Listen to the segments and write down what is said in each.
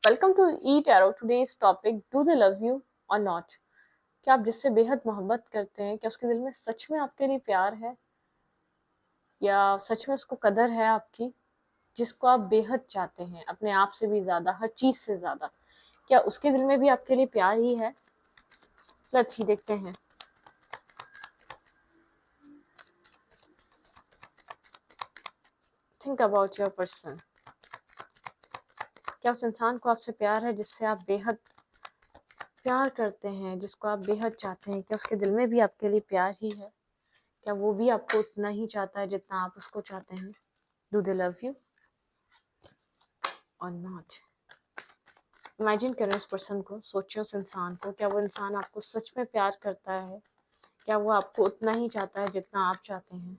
Welcome to E tarot. Today's topic, do they love you और not. क्या आप जिससे बेहद मोहब्बत करते हैं, क्या उसके दिल में सच में आपके लिए प्यार है, या सच में उसको कदर है आपकी? जिसको आप बेहद चाहते हैं, अपने आप से भी ज्यादा, हर चीज से ज्यादा, क्या उसके दिल में भी आपके लिए प्यार ही है? लेट्स ही देखते हैं। Think about your person. क्या उस इंसान को आपसे प्यार है जिससे आप बेहद प्यार करते हैं, जिसको आप बेहद चाहते हैं? क्या उसके दिल में भी आपके लिए प्यार ही है? क्या वो भी आपको उतना ही चाहता है जितना आप उसको चाहते हैं? डू दे लव यू और नॉट? इमेजिन करें उस पर्सन को, सोचो उस इंसान को। क्या वो इंसान आपको सच में प्यार करता है? क्या वो आपको उतना ही चाहता है जितना आप चाहते हैं?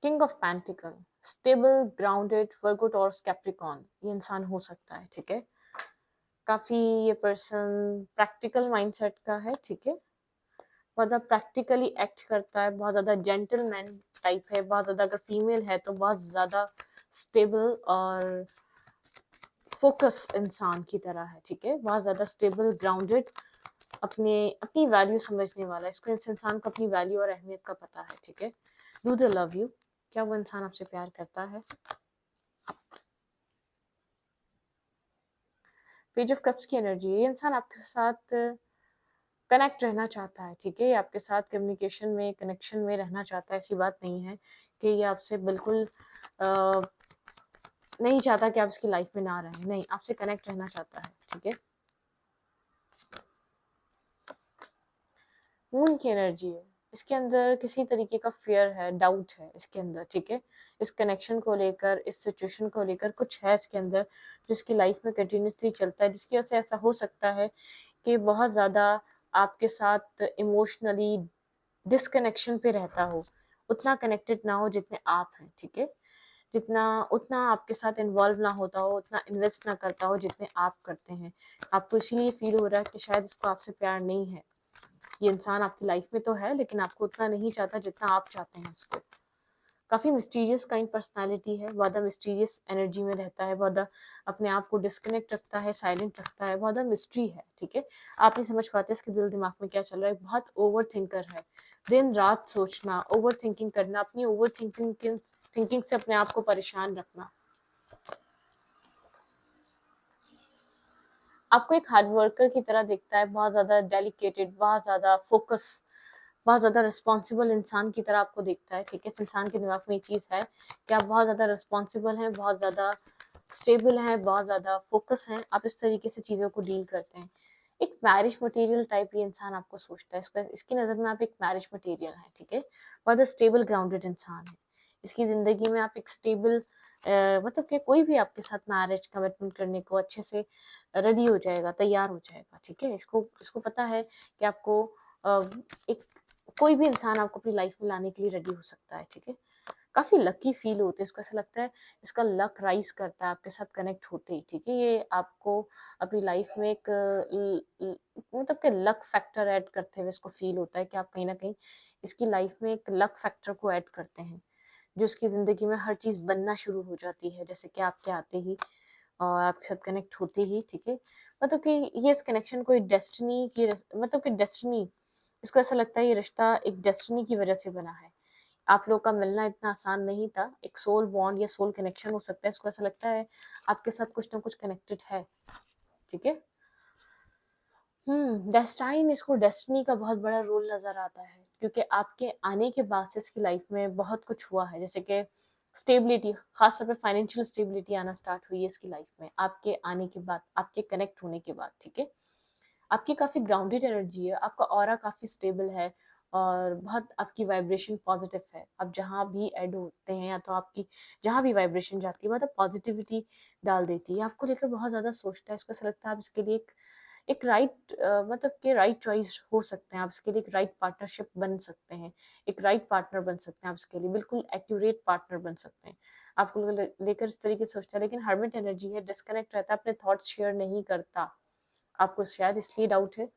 King of pentacle, stable, grounded, Virgo, taurus, Capricorn, ये इंसान हो सकता है। ठीक है, काफी ये पर्सन प्रैक्टिकल माइंडसेट का है। ठीक है, बहुत ज्यादा प्रैक्टिकली एक्ट करता है, बहुत ज्यादा जेंटलमैन टाइप है, बहुत ज्यादा, अगर फीमेल है तो बहुत ज्यादा स्टेबल और फोकस इंसान की तरह है। ठीक है, बहुत ज्यादा स्टेबल, ग्राउंडेड, अपनी वैल्यू समझने वाला। इसको, इस इंसान को अपनी वैल्यू और अहमियत का पता है। ठीक है, डू दे लव यू, क्या वो इंसान आपसे प्यार करता है? पेज ऑफ कप्स की एनर्जी, ये इंसान आपके साथ कनेक्ट रहना चाहता है। ठीक है, ये आपके साथ कम्युनिकेशन में, कनेक्शन में रहना चाहता है। ऐसी बात नहीं है कि ये आपसे बिल्कुल नहीं चाहता कि आप इसकी लाइफ में ना रहें। नहीं, आपसे कनेक्ट रहना चाहता है। ठीक है, मून की एनर्जी है, इसके अंदर किसी तरीके का फियर है, डाउट है इसके अंदर। ठीक है, इस कनेक्शन को लेकर, इस सिचुएशन को लेकर कुछ है इसके अंदर जो इसकी लाइफ में कंटिन्यूसली चलता है, जिसकी वजह से ऐसा हो सकता है कि बहुत ज्यादा आपके साथ इमोशनली डिसकनेक्शन पे रहता हो, उतना कनेक्टेड ना हो जितने आप हैं। ठीक है, जितना, उतना आपके साथ इन्वॉल्व ना होता हो, उतना इन्वेस्ट ना करता हो जितने आप करते हैं। आपको इसीलिए फील हो रहा है कि शायद इसको आपसे प्यार नहीं है। ये इंसान आपकी लाइफ में तो है, लेकिन आपको उतना नहीं चाहता जितना आप चाहते हैं उसको। काफी मिस्टीरियस काइंड पर्सनालिटी है, बहुत मिस्टीरियस एनर्जी में रहता है, बहुत अपने आप को डिस्कनेक्ट रखता है, साइलेंट रखता है, बहुत मिस्ट्री है। ठीक है, आप नहीं समझ पाते इसके दिल दिमाग में क्या चल रहा है। बहुत ओवर थिंकर है, दिन रात सोचना, ओवर थिंकिंग करना, अपनी ओवर थिंकिंग से अपने आप को परेशान रखना। आपको एक हार्ड वर्कर की तरह दिखता है, बहुत ज्यादा डेलिकेटेड, बहुत ज्यादा फोकस, बहुत ज्यादा रिस्पॉन्सिबल इंसान की तरह आपको दिखता है। ठीक है, इस इंसान के दिमाग में ये चीज है कि आप बहुत ज्यादा रिस्पॉन्सिबल हैं, बहुत ज्यादा स्टेबल हैं, बहुत ज्यादा फोकस हैं। आप इस तरीके से चीजों को डील करते हैं। एक मैरिज मटेरियल टाइप ये इंसान आपको सोचता है, इसकी नजर में आप एक मैरिज मटेरियल है। ठीक है, बहुत स्टेबल, ग्राउंडेड इंसान है। इसकी जिंदगी में आप एक स्टेबल, मतलब कि कोई भी आपके साथ मैरिज कमिटमेंट करने को अच्छे से रेडी हो जाएगा, तैयार हो जाएगा। ठीक है, इसको इसको पता है कि आपको एक, कोई भी इंसान आपको अपनी लाइफ में लाने के लिए रेडी हो सकता है। ठीक है, काफी लकी फील होते हैं इसको, ऐसा लगता है इसका लक राइज करता है आपके साथ कनेक्ट होते ही। ठीक है, ये आपको अपनी लाइफ में एक मतलब कि लक फैक्टर ऐड करते हुए इसको फील होता है कि आप कहीं ना कहीं इसकी लाइफ में एक लक फैक्टर को ऐड करते हैं, जो उसकी जिंदगी में हर चीज बनना शुरू हो जाती है, जैसे कि आपके आते ही और आपके साथ कनेक्ट होते ही। ठीक है, मतलब कि ये इस कनेक्शन को डेस्टिनी की, मतलब कि डेस्टिनी, इसको ऐसा लगता है ये रिश्ता एक डेस्टिनी की वजह से बना है। आप लोग का मिलना इतना आसान नहीं था, एक सोल बॉन्ड या सोल कनेक्शन हो सकता है। इसको ऐसा लगता है आपके साथ कुछ ना कुछ कनेक्टेड है। ठीक है, डेस्टाइन, इसको डेस्टिनी का बहुत बड़ा रोल नजर आता है, क्योंकि आपके आने के बाद से इसकी लाइफ में बहुत कुछ हुआ है, जैसे कि स्टेबिलिटी, खासतौर पे फाइनेंशियल स्टेबिलिटी आना स्टार्ट हुई है इसकी लाइफ में आपके आने के बाद, आपके कनेक्ट होने के बाद। ठीक है, आपकी काफी ग्राउंडेड एनर्जी है, आपका ऑरा काफी स्टेबल है, और बहुत आपकी वाइब्रेशन पॉजिटिव है। आप जहाँ भी ऐड होते हैं, या तो आपकी जहाँ भी वाइब्रेशन जाती है, मतलब पॉजिटिविटी डाल देती है। आपको लेकर बहुत ज्यादा सोचता है, इसको ऐसा लगता है आप इसके लिए एक राइट, मतलब कि राइट चॉइस हो सकते हैं आप इसके लिए, एक राइट पार्टनरशिप बन सकते हैं, एक राइट पार्टनर बन सकते हैं आप इसके लिए, बिल्कुल एक्यूरेट पार्टनर बन सकते हैं। आपको लेकर इस तरीके से सोचता है, लेकिन हर्मिट एनर्जी है, डिस्कनेक्ट रहता है, अपने थॉट्स शेयर नहीं करता। आपको शायद इसलिए डाउट है,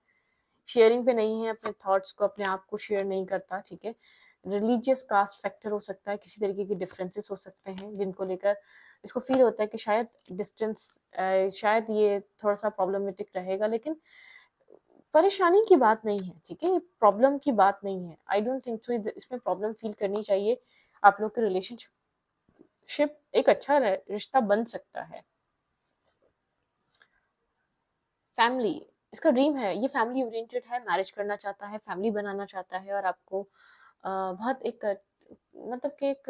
शेयरिंग पे नहीं है, अपने थॉट्स को, अपने आप को शेयर नहीं करता, ठीक है। रिलीजियस कास्ट फैक्टर हो सकता है, किसी तरीके के डिफरेंसेस हो सकते हैं जिनको लेकर इसको फील होता है कि शायद डिस्टेंस, शायद ये थोड़ा सा प्रॉब्लमेटिक रहेगा, लेकिन परेशानी की बात नहीं है, ठीक है, प्रॉब्लम की बात नहीं है। आई डोंट थिंक सो इसमें प्रॉब्लम फील करनी चाहिए। आप लोग के रिलेशनशिप एक अच्छा रिश्ता बन सकता है। फैमिली, इसका ड्रीम है, ये फैमिली ओरिएंटेड है, मैरिज करना चाहता है, फैमिली बनाना चाहता है, और आपको बहुत एक मतलब कि एक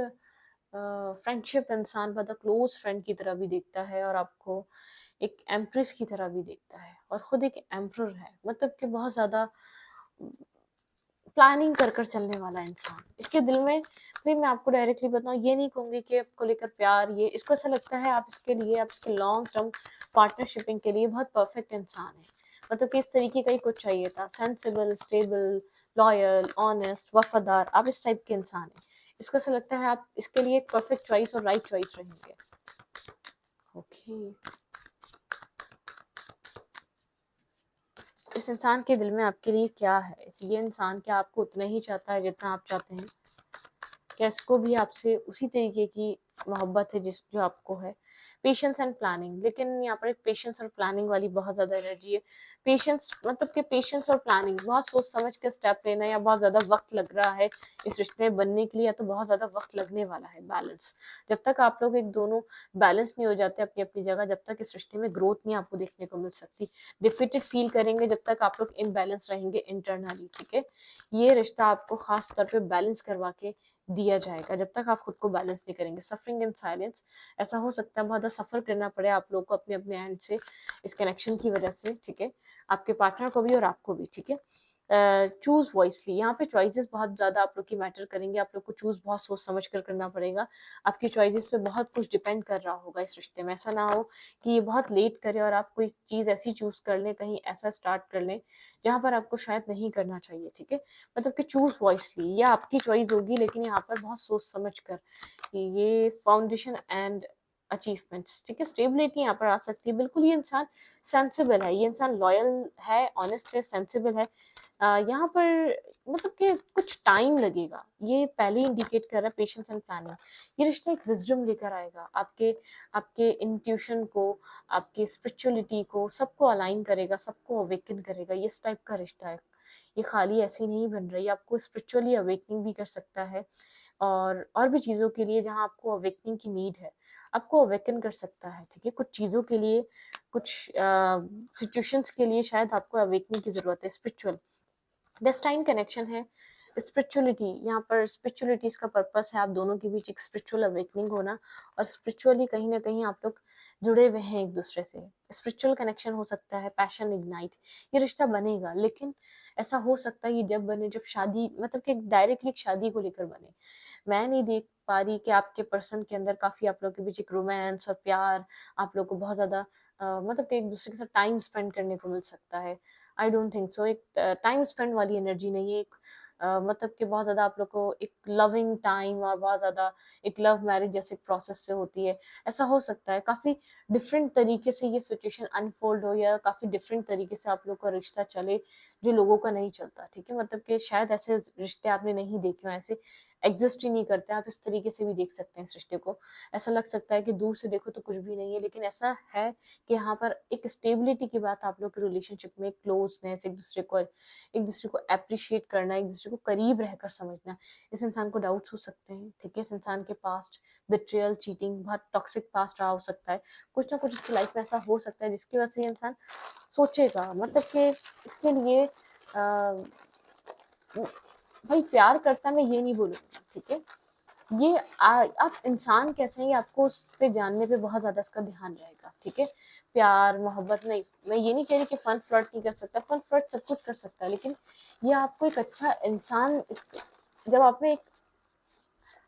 फ्रेंडशिप इंसान, बहुत क्लोज फ्रेंड की तरह भी देखता है, और आपको एक एम्प्रेस की तरह भी देखता है, और खुद एक एम्परर है, मतलब कि बहुत ज़्यादा प्लानिंग कर कर चलने वाला इंसान। इसके दिल में, भाई मैं आपको डायरेक्टली बताऊं, ये नहीं कहूंगी कि आपको लेकर प्यार, ये इसको ऐसा लगता है आप इसके लिए, आप इसके लॉन्ग टर्म पार्टनरशिपिंग के लिए बहुत परफेक्ट इंसान है, मतलब कि इस तरीके का ही कुछ चाहिए था, सेंसिबल, स्टेबल, लॉयल, ऑनेस्ट, वफादार, आप इस टाइप के इंसान हैं। इसको ऐसा लगता है आप इसके लिए एक परफेक्ट चॉइस और राइट चॉइस रहेंगे। ओके, इस इंसान के दिल में आपके लिए क्या है? ये इंसान क्या आपको उतना ही चाहता है जितना आप चाहते हैं? क्या इसको भी आपसे उसी तरीके की मोहब्बत है जिस जो आपको है? पेशेंस एंड प्लानिंग, लेकिन यहाँ पर एक पेशेंस और प्लानिंग वाली बहुत ज़्यादा एनर्जी है। पेशेंस मतलब कि पेशेंस और प्लानिंग, बहुत सोच समझ के स्टेप लेना, या बहुत ज़्यादा वक्त लग रहा है इस रिश्ते में बनने के लिए, या तो बहुत ज़्यादा वक्त लगने वाला है। बैलेंस, जब तक आप लोग एक दोनों बैलेंस नहीं हो जाते अपनी अपनी जगह, जब तक इस रिश्ते में ग्रोथ नहीं आपको देखने को मिल सकती। डिफिटेड फील करेंगे जब तक आप लोग इम्बैलेंस रहेंगे इंटरनली, ठीक है। ये रिश्ता आपको खास तौर पे बैलेंस करवा के दिया जाएगा जब तक आप खुद को बैलेंस नहीं करेंगे। सफरिंग इन साइलेंस, ऐसा हो सकता है बहुत ज़्यादा सफ़र करना पड़े आप लोग को अपने अपने एंड से, इस कनेक्शन की वजह से, ठीक है, आपके पार्टनर को भी और आपको भी, ठीक है। चूज वॉइसली, यहाँ पे चॉइसेस बहुत ज़्यादा आप लोग की मैटर करेंगे, आप लोग को चूज बहुत सोच समझ कर करना पड़ेगा। आपकी चॉइसेस पे बहुत कुछ डिपेंड कर रहा होगा इस रिश्ते में। ऐसा ना हो कि ये बहुत लेट करे और आप कोई चीज़ ऐसी चूज कर लें, कहीं ऐसा स्टार्ट कर लें जहाँ पर आपको शायद नहीं करना चाहिए, ठीक है। मतलब कि चूज वॉइसली, ये आपकी चॉइस होगी, लेकिन यहाँ पर बहुत सोच समझ कर। ये फाउंडेशन एंड अचीवमेंट्स, ठीक है। स्टेबिलिटी यहाँ पर आ सकती है, बिल्कुल ये इंसान सेंसिबल है, ये इंसान लॉयल है, ऑनेस्ट है, सेंसिबल है। यहाँ पर मतलब कि कुछ टाइम लगेगा, ये पहले ही इंडिकेट कर रहा है पेशेंस एंड प्लानिंग। ये रिश्ता एक विजडम लेकर आएगा, आपके आपके इंट्यूशन को, आपके स्पिरिचुअलिटी को, सबको अलाइन करेगा, सबको अवेकन करेगा। ये इस टाइप का रिश्ता है, ये खाली ऐसे नहीं बन रही, आपको स्पिरिचुअली अवेकनिंग भी कर सकता है, और भी चीज़ों के लिए जहाँ आपको अवेकनिंग की नीड है, आपको अवेकन कर सकता है, ठीक है। कुछ चीज़ों के लिए, कुछ सिचुएशंस के लिए शायद आपको अवेकनिंग की ज़रूरत है। स्पिरिचुअल डेस्टाइन कनेक्शन है, स्पिरिचुअलिटी, यहाँ पर स्पिरिचुअलिटी इसका पर्पस है आप दोनों के बीच एक स्पिरिचुअल अवेकनिंग होना, और स्पिरिचुअली कहीं ना कहीं आप लोग जुड़े हुए हैं एक दूसरे से। स्पिरिचुअल कनेक्शन हो सकता है, पैशन इग्नाइट, ये रिश्ता बनेगा, लेकिन ऐसा हो सकता है ये जब बने, जब शादी, मतलब कि डायरेक्टली शादी को लेकर बने। मैं नहीं देख पा रही कि आपके पर्सन के अंदर काफी आप लोग के बीच एक रोमांस और प्यार, आप लोग को बहुत ज्यादा मतलब कि एक दूसरे के साथ टाइम स्पेंड करने को मिल सकता है। आई डोंट थिंक सो, एक टाइम स्पेंड वाली एनर्जी नहीं है, एक मतलब कि बहुत ज्यादा आप लोग को एक लविंग टाइम, और बहुत ज्यादा एक लव मैरिज जैसे प्रोसेस से होती है, ऐसा हो सकता है। काफी डिफरेंट तरीके से ये सिचुएशन अनफोल्ड हो, या काफी डिफरेंट तरीके से आप लोग का रिश्ता चले जो लोगों का नहीं चलता, ठीक है। मतलब कि शायद ऐसे रिश्ते आपने नहीं देखे हो, ऐसे एग्जिस्ट ही नहीं करते। आप इस तरीके से भी देख सकते हैं इस रिश्ते को, ऐसा लग सकता है कि दूर से देखो तो कुछ भी नहीं है, लेकिन ऐसा है कि यहाँ पर एक स्टेबिलिटी की बात, आप लोग के रिलेशनशिप में क्लोजनेस, एक दूसरे को अप्रिशिएट करना, एक दूसरे को करीब रहकर समझना। इस इंसान को डाउट्स हो सकते हैं, ठीक है। इस इंसान के पास्ट बिट्रियल, चीटिंग, बहुत टॉक्सिक पास्ट रहा हो सकता है, कुछ ना कुछ इसकी लाइफ में ऐसा हो सकता है जिसकी वजह से ये इंसान सोचेगा, मतलब कि इसके लिए भाई प्यार करता, मैं ये नहीं बोलूँगी, ठीक है। ये आप इंसान कैसे हैं, ये आपको उस पे जानने पे बहुत ज़्यादा इसका ध्यान रहेगा, ठीक है। प्यार मोहब्बत नहीं, मैं ये नहीं कह रही कि फन फ्लर्ट नहीं कर सकता, फन फ्लर्ट सब कुछ कर सकता है, लेकिन ये आपको एक अच्छा इंसान जब आपने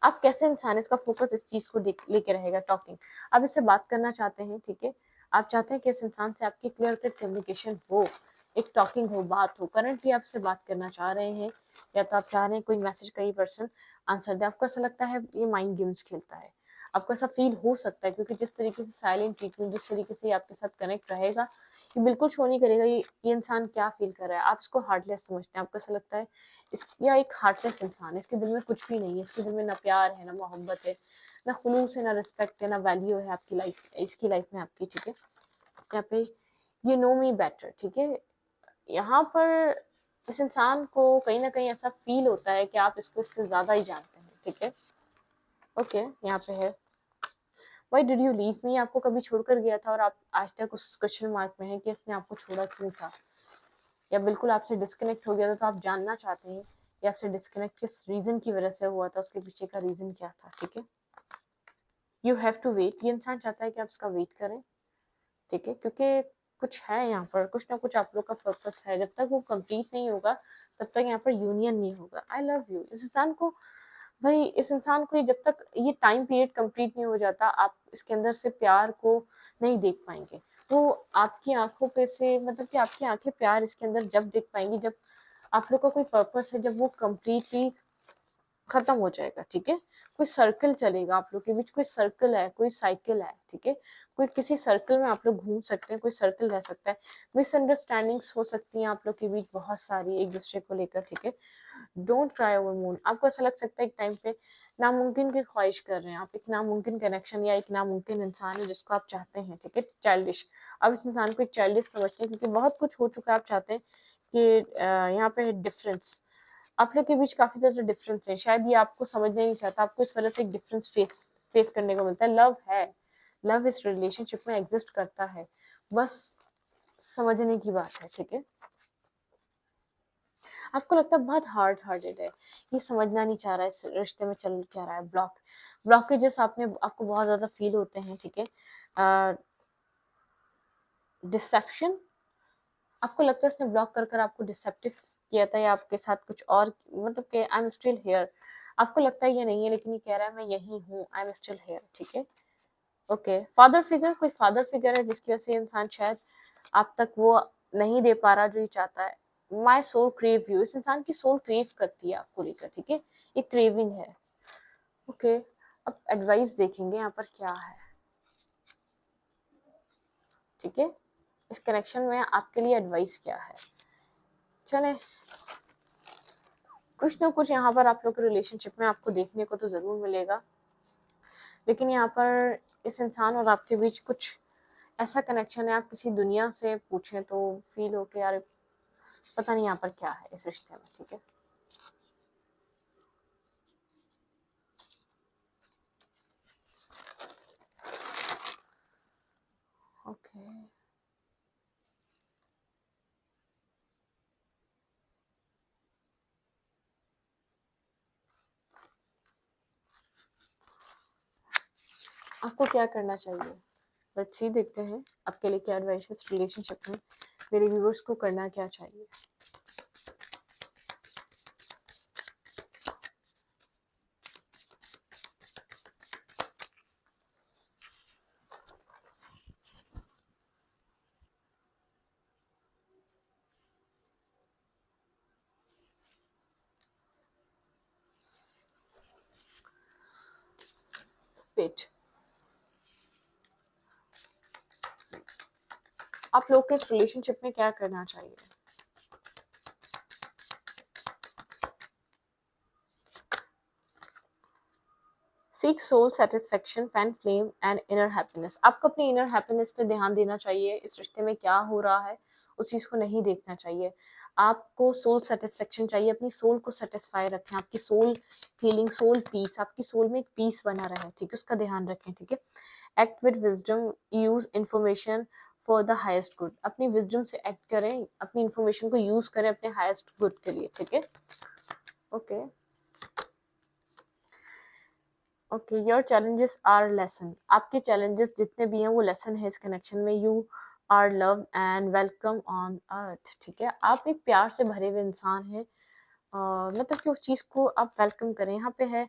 आप कैसे इंसान, इसका फोकस इस चीज को लेके रहेगा। टॉकिंग, आप इससे बात करना चाहते हैं, ठीक है। आप चाहते हैं कि इस इंसान से आपकी क्लियर कट कम्युनिकेशन हो, एक टॉकिंग हो, बात हो। करंटली आपसे बात करना चाह रहे हैं, या तो आप चाह रहे हैं कोई मैसेज का ही पर्सन आंसर दे। आपको ऐसा लगता है ये माइंड गेम्स खेलता है, आपको ऐसा फील हो सकता है, क्योंकि जिस तरीके से साइलेंट ट्रीटमेंट, जिस तरीके से आपके साथ कनेक्ट रहेगा, ये बिल्कुल शो नहीं करेगा ये इंसान क्या फील कर रहा है। आप इसको हार्टलेस समझते हैं, आपको ऐसा लगता है या एक हार्टलेस इंसान है, इसके दिल में कुछ भी नहीं है, इसके दिल में ना प्यार है, ना मोहब्बत है, ना खुलूस है, ना रिस्पेक्ट है, ना वैल्यू है आपकी लाइफ, इसकी लाइफ में आपकी, ठीक है। यहाँ पे यू नो मी बेटर, ठीक है। यहाँ पर इस इंसान को कहीं ना कहीं ऐसा फील होता है कि आप इसको इससे ज्यादा ही जानते हैं, ठीक है। ओके, यहाँ पे है why did you leave me, आपको कभी छोड़कर गया था और आप आज तक उस क्वेश्चन मार्क में है कि इसने आपको छोड़ा क्यों था, या बिल्कुल आपसे डिस्कनेक्ट हो गया था तो आप जानना चाहते हैं कि आपसे डिस्कनेक्ट किस रीजन की वजह से हुआ था, उसके पीछे का रीजन क्या था, ठीक है। यू हैव टू वेट, ये इंसान चाहता है कि आप इसका वेट करें, ठीक है, क्योंकि कुछ है यहाँ पर, कुछ ना कुछ आप लोग का पर्पस है, जब तक वो कंप्लीट नहीं होगा तब तक यहाँ पर यूनियन नहीं होगा। आई लव यू, इस इंसान को भाई, इस इंसान को जब तक ये टाइम पीरियड कंप्लीट नहीं हो जाता आप इसके अंदर से प्यार को नहीं देख पाएंगे। तो आपकी आंखों पे से मतलब कि आपकी आंखें प्यार इसके अंदर जब देख पाएंगी जब आप लोग का कोई पर्पस है, जब वो कंप्लीटली खत्म हो जाएगा, ठीक है। कोई सर्कल चलेगा आप लोग के बीच, कोई सर्कल है, कोई साइकिल है, ठीक है। कोई किसी सर्कल में आप लोग घूम सकते हैं, कोई सर्कल रह सकता है। मिसअंडरस्टैंडिंग्स हो सकती हैं आप लोग के बीच बहुत सारी एक दूसरे को लेकर, ठीक है। डोंट ट्राई ओवर मून, आपको ऐसा लग सकता है एक टाइम पे नामुमकिन की ख्वाहिश कर रहे हैं आप, एक नामुमकिन कनेक्शन या एक नामुमकिन इंसान है जिसको आप चाहते हैं, ठीक है। चाइल्डिश, अब इस इंसान को एक चाइल्डिश समझते हैं क्योंकि बहुत कुछ हो चुका है, आप चाहते हैं कि यहाँ पे डिफरेंस, आप लोग के बीच काफी ज्यादा डिफरेंस है, शायद ये आपको समझना ही नहीं चाहता, आपको इस वजह से एक डिफरेंस फेस करने को मिलता है। लव है, लव इस रिलेशनशिप में एग्जिस्ट करता है, बस समझने की बात है, ठीक है। आपको लगता है बहुत हार्ड हार्टेड है, ये समझना नहीं चाह रहा है इस रिश्ते में चल क्या रहा है, ब्लॉकेजेस आपको बहुत ज्यादा फील होते हैं, ठीक है। डिसेप्शन, आपको लगता है इसने ब्लॉक कर आपको डिसेप्टिव किया था या आपके साथ कुछ और, मतलब कि आई एम स्टिल हेयर, आपको लगता है ये नहीं है लेकिन ये कह रहा है मैं यही हूँ, आई एम स्टिल हेयर, ठीक है। ओके, फादर फिगर, कोई फादर फिगर है जिसकी वजह से इंसान शायद आप तक वो नहीं दे पा रहा जो ये चाहता है। माई सोल क्रेव यू, इस इंसान की सोल क्रेव करती है आपको लेकर, ठीक है, एक क्रेविंग है। ओके, अब एडवाइस देखेंगे यहाँ पर क्या है, ठीक है। इस कनेक्शन में आपके लिए एडवाइस क्या है, चले कुछ ना कुछ यहाँ पर आप लोग के रिलेशनशिप में आपको देखने को तो जरूर मिलेगा, लेकिन यहाँ पर इस इंसान और आपके बीच कुछ ऐसा कनेक्शन है, आप किसी दुनिया से पूछें तो फील हो के यार पता नहीं यहाँ पर क्या है इस रिश्ते में, ठीक है। ओके, आपको क्या करना चाहिए, बच्ची देखते हैं आपके लिए क्या एडवाइस है इस रिलेशनशिप में, मेरे व्यूअर्स को करना क्या चाहिए। पेट, आप लोग के इस रिलेशनशिप में क्या करना चाहिए, seek soul satisfaction, fan flame and inner happiness, आपको अपनी इनर हैप्पीनेस पे ध्यान देना चाहिए, इस रिश्ते में क्या हो रहा है उस चीज को नहीं देखना चाहिए। आपको सोल सेटिस्फेक्शन चाहिए, अपनी सोल को सेटिस्फाई रखें, आपकी सोल फीलिंग, सोल पीस, आपकी सोल में एक पीस बना रहे, ठीक है, उसका ध्यान रखें, ठीक है। Act with wisdom, use information for the highest good, अपनी विजडम से एक्ट करें, अपनी इंफॉर्मेशन को यूज करें अपने हाईएस्ट गुड के लिए, ठीक है। Okay, okay, your challenges are lesson, आपके चैलेंजेस जितने भी हैं वो लेसन है इस कनेक्शन में। You are love and welcome on earth, ठीक है, आप एक प्यार से भरे हुए इंसान हैं, मतलब कि उस चीज को आप वेलकम करें। यहाँ पे है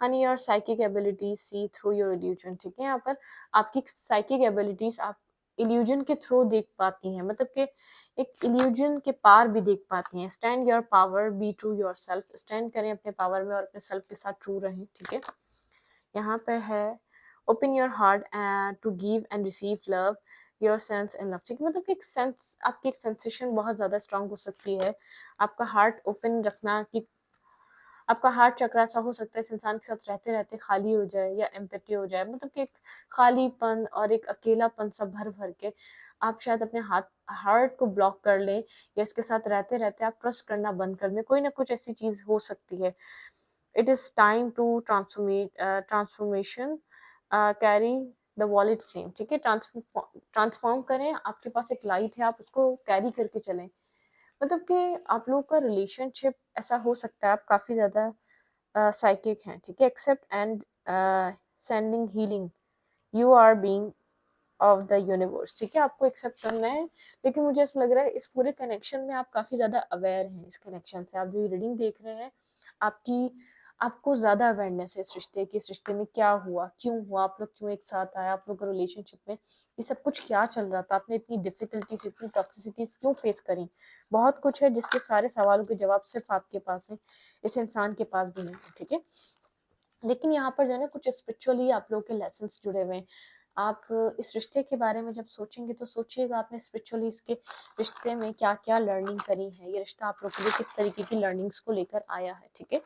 honey your psychic ability see through your illusion, ठीक है। यहाँ पर आपकी साइकिक एबिलिटीज आप इल्यूजन के थ्रू देख पाती हैं, मतलब कि एक इल्यूजन के पार भी देख पाती हैं। Stand your power, be true your self, stand करें अपने पावर में और अपने सेल्फ के साथ ट्रू रहें, ठीक है। यहाँ पे है open your heart and to give and receive love, your sense in love, ठीक है, मतलब कि एक सेंस, आपकी एक सेंसेशन बहुत ज़्यादा स्ट्रांग हो सकती है। आपका हार्ट ओपन रखना, कि आपका हार्ट चक्र ऐसा हो सकता है इस इंसान के साथ रहते रहते खाली हो जाए या एम्पैथी हो जाए, मतलब कि एक खालीपन और एक अकेलापन सा भर भर के आप शायद अपने हार्ट को ब्लॉक कर लें, या इसके साथ रहते रहते आप ट्रस्ट करना बंद कर दें, कोई ना कुछ ऐसी चीज हो सकती है। It is time to transformation, carry the valid flame, ठीक है, ट्रांसफॉर्म करें, आपके पास एक लाइट है, आप उसको कैरी करके चलें। मतलब कि आप लोग का रिलेशनशिप ऐसा हो सकता है, आप काफी ज्यादा साइकिक हैं, ठीक है, accept and sending healing, you are being of the universe, ठीक है, आपको एक्सेप्ट करना है। लेकिन मुझे ऐसा लग रहा है इस पूरे कनेक्शन में आप काफी ज्यादा अवेयर हैं, इस कनेक्शन से, आप जो रीडिंग देख रहे हैं, आपकी आपको ज्यादा अवेयरनेस है इस रिश्ते की, इस रिश्ते में क्या हुआ, क्यों हुआ, आप लोग क्यों एक साथ आए, आप लोग का रिलेशनशिप में ये सब कुछ क्या चल रहा था, आपने इतनी डिफिकल्टीज, इतनी टॉक्सिसिटीज क्यों फेस करी। बहुत कुछ है जिसके सारे सवालों के जवाब सिर्फ आपके पास है, इस इंसान के पास भी नहीं है, ठीक है। लेकिन यहाँ पर जो है ना कुछ स्पिरिचुअली आप लोगों के लेसन्स जुड़े हुए हैं। आप इस रिश्ते के बारे में जब सोचेंगे तो सोचिएगा आपने स्पिरिचुअली इसके रिश्ते में क्या क्या लर्निंग करी है, ये रिश्ता आप लोग के लिए किस तरीके की लर्निंग्स को लेकर आया है, ठीक है।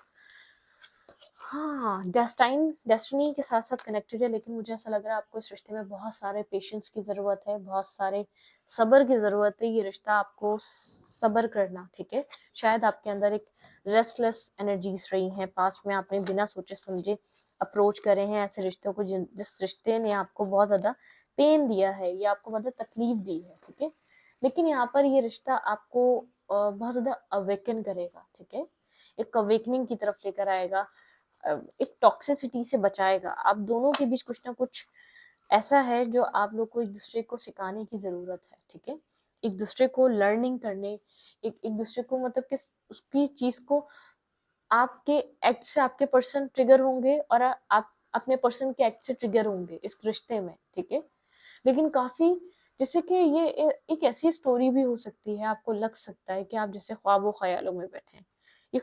हाँ, डेस्टिनी के साथ साथ कनेक्टेड है, लेकिन मुझे ऐसा लग रहा है आपको इस रिश्ते में बहुत सारे पेशेंस की जरूरत है, बहुत सारे सब्र की जरूरत है, ये रिश्ता आपको सब्र करना, ठीक है। शायद आपके अंदर एक रेस्टलेस एनर्जीज रही हैं, पास्ट में आपने बिना सोचे समझे अप्रोच करे हैं ऐसे रिश्तों को, जिस रिश्ते ने आपको बहुत ज्यादा पेन दिया है या आपको बहुत ज्यादा तकलीफ दी है, ठीक है। लेकिन यहाँ पर ये रिश्ता आपको बहुत ज्यादा अवेकन करेगा, ठीक है, एक अवेकनिंग की तरफ लेकर आएगा, एक टॉक्सिसिटी से बचाएगा। आप दोनों के बीच कुछ ना कुछ ऐसा है जो आप लोग को एक दूसरे को सिखाने की जरूरत है, ठीक है, एक दूसरे को लर्निंग करने, एक दूसरे को मतलब कि उसकी चीज को, आपके एक्ट से आपके पर्सन ट्रिगर होंगे और आप अपने पर्सन के एक्ट से ट्रिगर होंगे इस रिश्ते में, ठीक है। लेकिन काफी, जैसे कि ये एक ऐसी स्टोरी भी हो सकती है, आपको लग सकता है कि आप जैसे ख्वाबों ख्यालों में बैठे हैं, ये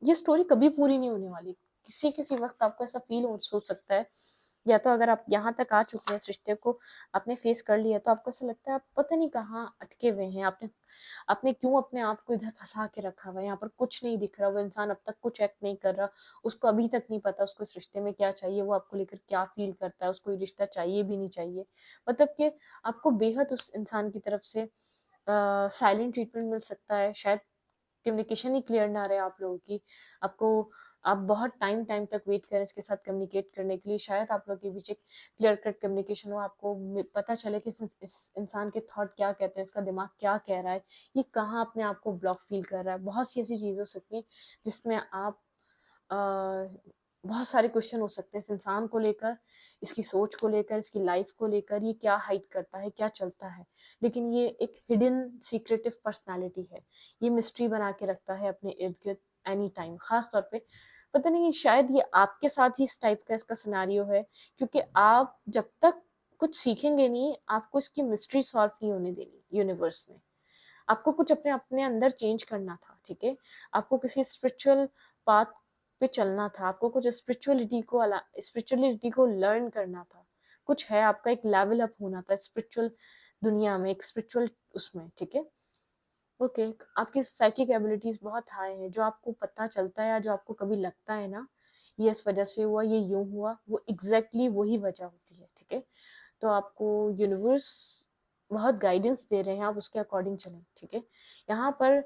ये स्टोरी कभी पूरी नहीं होने वाली, किसी किसी वक्त आपको ऐसा फील हो सकता है, या तो अगर आप यहाँ तक आ चुके हैं, इस रिश्ते को आपने फेस कर लिया, तो आपको ऐसा लगता है आप पता नहीं कहाँ अटके हुए हैं, आपने आपने क्यों अपने आप को इधर फंसा के रखा हुआ है, यहाँ पर कुछ नहीं दिख रहा, वो इंसान अब तक कुछ एक्ट नहीं कर रहा, उसको अभी तक नहीं पता उसको इस रिश्ते में क्या चाहिए, वो आपको लेकर क्या फील करता है, उसको ये रिश्ता चाहिए भी नहीं चाहिए, मतलब कि आपको बेहद उस इंसान की तरफ से साइलेंट ट्रीटमेंट मिल सकता है, शायद कम्युनिकेशन ही क्लियर ना रहे आप लोगों की, आपको आप बहुत टाइम टाइम तक वेट करें इसके साथ कम्युनिकेट करने के लिए, शायद आप लोग के बीच एक क्लियर कट कम्युनिकेशन हो, आपको पता चले कि इस इंसान के थॉट क्या कहते हैं, इसका दिमाग क्या कह रहा है, ये कहाँ अपने आप को ब्लॉक फील कर रहा है, बहुत सी ऐसी चीज़ हो सकती है जिसमें आप बहुत सारे क्वेश्चन हो सकते हैं इस इंसान को लेकर, इसकी सोच को लेकर, इसकी लाइफ को लेकर, ये क्या हाइड करता है, क्या चलता है, लेकिन ये एक हिडन सीक्रेटिव पर्सनालिटी है, ये मिस्ट्री बना के रखता है अपने इर्द गिर्द एनी टाइम, खास तौर पे पता नहीं शायद ये आपके साथ ही इस टाइप का इसका सिनारियो है, क्योंकि आप जब तक कुछ सीखेंगे नहीं, आपको इसकी मिस्ट्री सॉल्व नहीं होने देनी यूनिवर्स ने, आपको कुछ अपने अपने अंदर चेंज करना था, ठीक है, आपको किसी स्पिरिचुअल पाथ पे चलना था, आपको कुछ स्पिरिचुअलिटी को लर्न करना था, कुछ है आपका एक लेवल अप होना था स्पिरिचुअल दुनिया में, एक स्पिरिचुअल उसमें, ठीक है। ओके, आपकी साइकिक एबिलिटीज बहुत हाई है, जो आपको पता चलता है या जो आपको कभी लगता है ना ये इस वजह से हुआ, ये यूं हुआ, वो एग्जैक्टली वही वजह होती है, ठीक है। तो आपको यूनिवर्स बहुत गाइडेंस दे रहे हैं, आप उसके अकॉर्डिंग चलें, ठीक है। यहाँ पर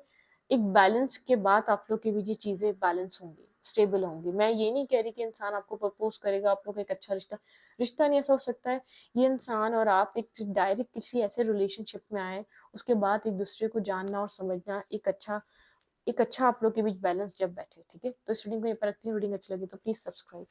एक बैलेंस के बाद आप लोग के बीच ये चीजें बैलेंस होंगी, स्टेबल होंगी। मैं ये नहीं कह रही कि इंसान आपको प्रपोज करेगा, आप लोग एक अच्छा रिश्ता रिश्ता नहीं, ऐसा हो सकता है ये इंसान और आप एक डायरेक्ट किसी ऐसे रिलेशनशिप में आए, उसके बाद एक दूसरे को जानना और समझना, एक अच्छा आप लोग के बीच बैलेंस जब बैठे, ठीक है। तो इस रीडिंग को ये पर रखती हूँ, रीडिंग अच्छी लगी तो प्लीज सब्सक्राइब।